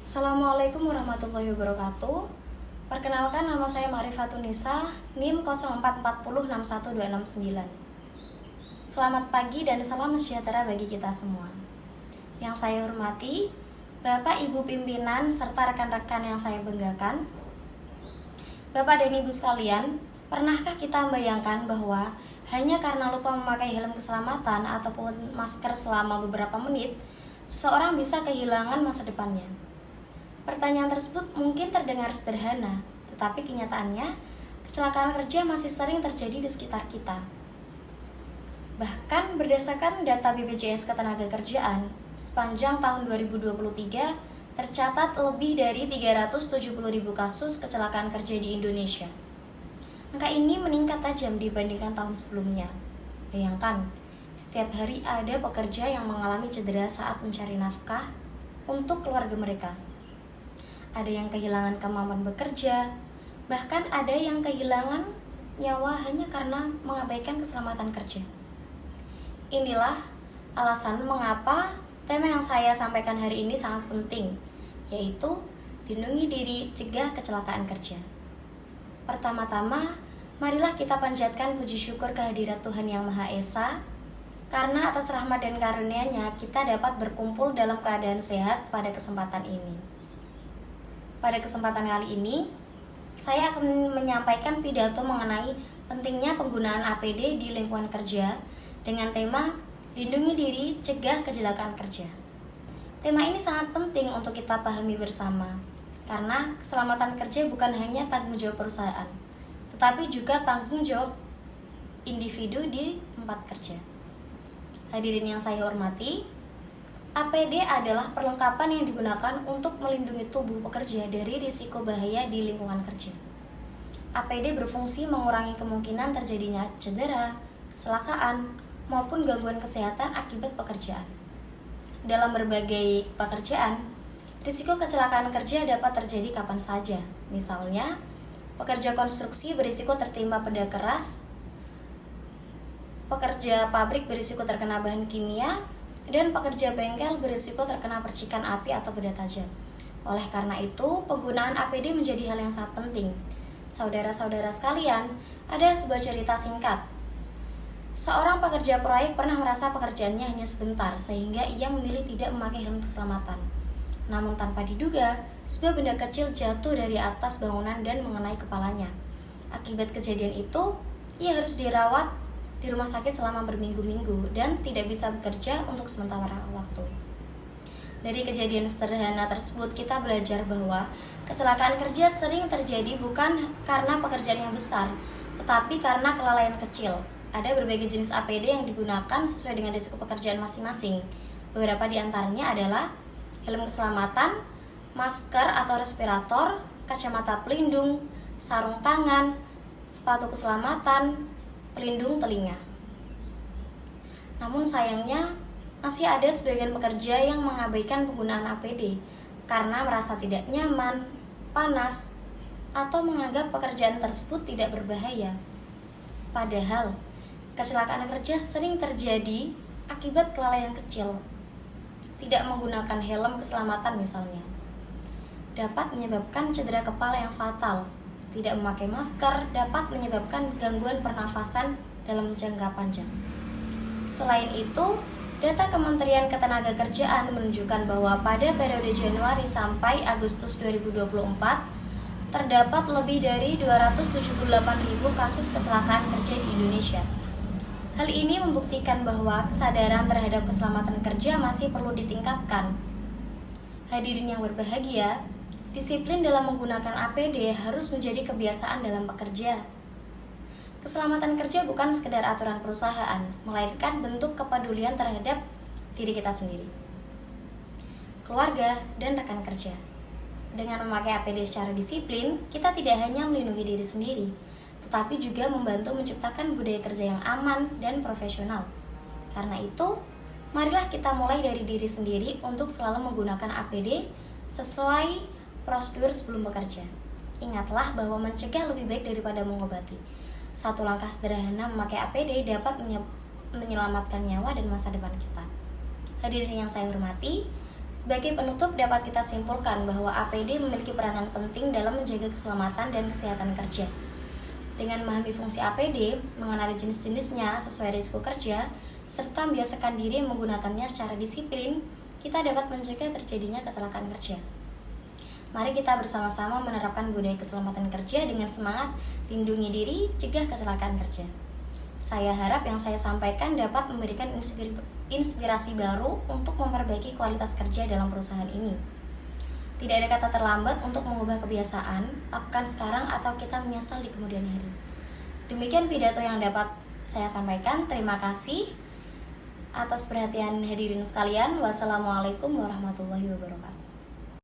Assalamualaikum warahmatullahi wabarakatuh. Perkenalkan, nama saya Marifatun Nisa, NIM 04406129. Selamat pagi dan salam sejahtera bagi kita semua. Yang saya hormati Bapak Ibu pimpinan serta rekan-rekan yang saya banggakan. Bapak dan Ibu sekalian, pernahkah kita membayangkan bahwa hanya karena lupa memakai helm keselamatan ataupun masker selama beberapa menit, seseorang bisa kehilangan masa depannya? Pertanyaan tersebut mungkin terdengar sederhana, tetapi kenyataannya kecelakaan kerja masih sering terjadi di sekitar kita. Bahkan berdasarkan data BPJS Ketenagakerjaan, sepanjang tahun 2023 tercatat lebih dari 370.000 kasus kecelakaan kerja di Indonesia. Angka ini meningkat tajam dibandingkan tahun sebelumnya. Bayangkan, setiap hari ada pekerja yang mengalami cedera saat mencari nafkah untuk keluarga mereka. Ada yang kehilangan kemampuan bekerja, bahkan ada yang kehilangan nyawa hanya karena mengabaikan keselamatan kerja. Inilah alasan mengapa tema yang saya sampaikan hari ini sangat penting, yaitu lindungi diri, cegah kecelakaan kerja. Pertama-tama, marilah kita panjatkan puji syukur kehadirat Tuhan Yang Maha Esa, karena atas rahmat dan karunia-Nya kita dapat berkumpul dalam keadaan sehat pada kesempatan ini. Pada kesempatan kali ini, saya akan menyampaikan pidato mengenai pentingnya penggunaan APD di lingkungan kerja dengan tema Lindungi Diri, Cegah Kecelakaan Kerja. Tema ini sangat penting untuk kita pahami bersama, karena keselamatan kerja bukan hanya tanggung jawab perusahaan, tetapi juga tanggung jawab individu di tempat kerja. Hadirin yang saya hormati, APD adalah perlengkapan yang digunakan untuk melindungi tubuh pekerja dari risiko bahaya di lingkungan kerja. APD berfungsi mengurangi kemungkinan terjadinya cedera, kecelakaan, maupun gangguan kesehatan akibat pekerjaan. Dalam berbagai pekerjaan, risiko kecelakaan kerja dapat terjadi kapan saja. Misalnya, pekerja konstruksi berisiko tertimpa benda keras, pekerja pabrik berisiko terkena bahan kimia, dan pekerja bengkel berisiko terkena percikan api atau benda tajam. Oleh karena itu, penggunaan APD menjadi hal yang sangat penting. Saudara-saudara sekalian, ada sebuah cerita singkat. Seorang pekerja proyek pernah merasa pekerjaannya hanya sebentar, sehingga ia memilih tidak memakai helm keselamatan. Namun tanpa diduga, sebuah benda kecil jatuh dari atas bangunan dan mengenai kepalanya. Akibat kejadian itu, ia harus dirawat di rumah sakit selama berminggu-minggu dan tidak bisa bekerja untuk sementara waktu. Dari kejadian sederhana tersebut kita belajar bahwa kecelakaan kerja sering terjadi bukan karena pekerjaan yang besar, tetapi karena kelalaian kecil. Ada berbagai jenis APD yang digunakan sesuai dengan risiko pekerjaan masing-masing. Beberapa di antaranya adalah helm keselamatan, masker atau respirator, kacamata pelindung, sarung tangan, sepatu keselamatan, pelindung telinga. Namun sayangnya, masih ada sebagian pekerja yang mengabaikan penggunaan APD karena merasa tidak nyaman, panas, atau menganggap pekerjaan tersebut tidak berbahaya. Padahal, kecelakaan kerja sering terjadi akibat kelalaian kecil. Tidak menggunakan helm keselamatan misalnya, dapat menyebabkan cedera kepala yang fatal. Tidak memakai masker dapat menyebabkan gangguan pernafasan dalam jangka panjang. Selain itu, data Kementerian Ketenagakerjaan menunjukkan bahwa pada periode Januari sampai Agustus 2024 terdapat lebih dari 278.000 kasus kecelakaan kerja di Indonesia. Hal ini membuktikan bahwa kesadaran terhadap keselamatan kerja masih perlu ditingkatkan. Hadirin yang berbahagia, disiplin dalam menggunakan APD harus menjadi kebiasaan dalam bekerja. Keselamatan kerja bukan sekedar aturan perusahaan, melainkan bentuk kepedulian terhadap diri kita sendiri, keluarga, dan rekan kerja. Dengan memakai APD secara disiplin, kita tidak hanya melindungi diri sendiri, tetapi juga membantu menciptakan budaya kerja yang aman dan profesional. Karena itu, marilah kita mulai dari diri sendiri untuk selalu menggunakan APD sesuai prosedur sebelum bekerja. Ingatlah bahwa mencegah lebih baik daripada mengobati. Satu langkah sederhana memakai APD dapat menyelamatkan nyawa dan masa depan kita. Hadirin yang saya hormati, Sebagai penutup, dapat kita simpulkan bahwa APD memiliki peranan penting dalam menjaga keselamatan dan kesehatan kerja. Dengan memahami fungsi APD, mengenali jenis-jenisnya sesuai risiko kerja, serta membiasakan diri menggunakannya secara disiplin, kita dapat mencegah terjadinya kecelakaan kerja. Mari kita bersama-sama menerapkan budaya keselamatan kerja dengan semangat lindungi diri, cegah kecelakaan kerja. Saya harap yang saya sampaikan dapat memberikan inspirasi baru untuk memperbaiki kualitas kerja dalam perusahaan ini. Tidak ada kata terlambat untuk mengubah kebiasaan, lakukan sekarang atau kita menyesal di kemudian hari. Demikian pidato yang dapat saya sampaikan. Terima kasih atas perhatian hadirin sekalian. Wassalamualaikum warahmatullahi wabarakatuh.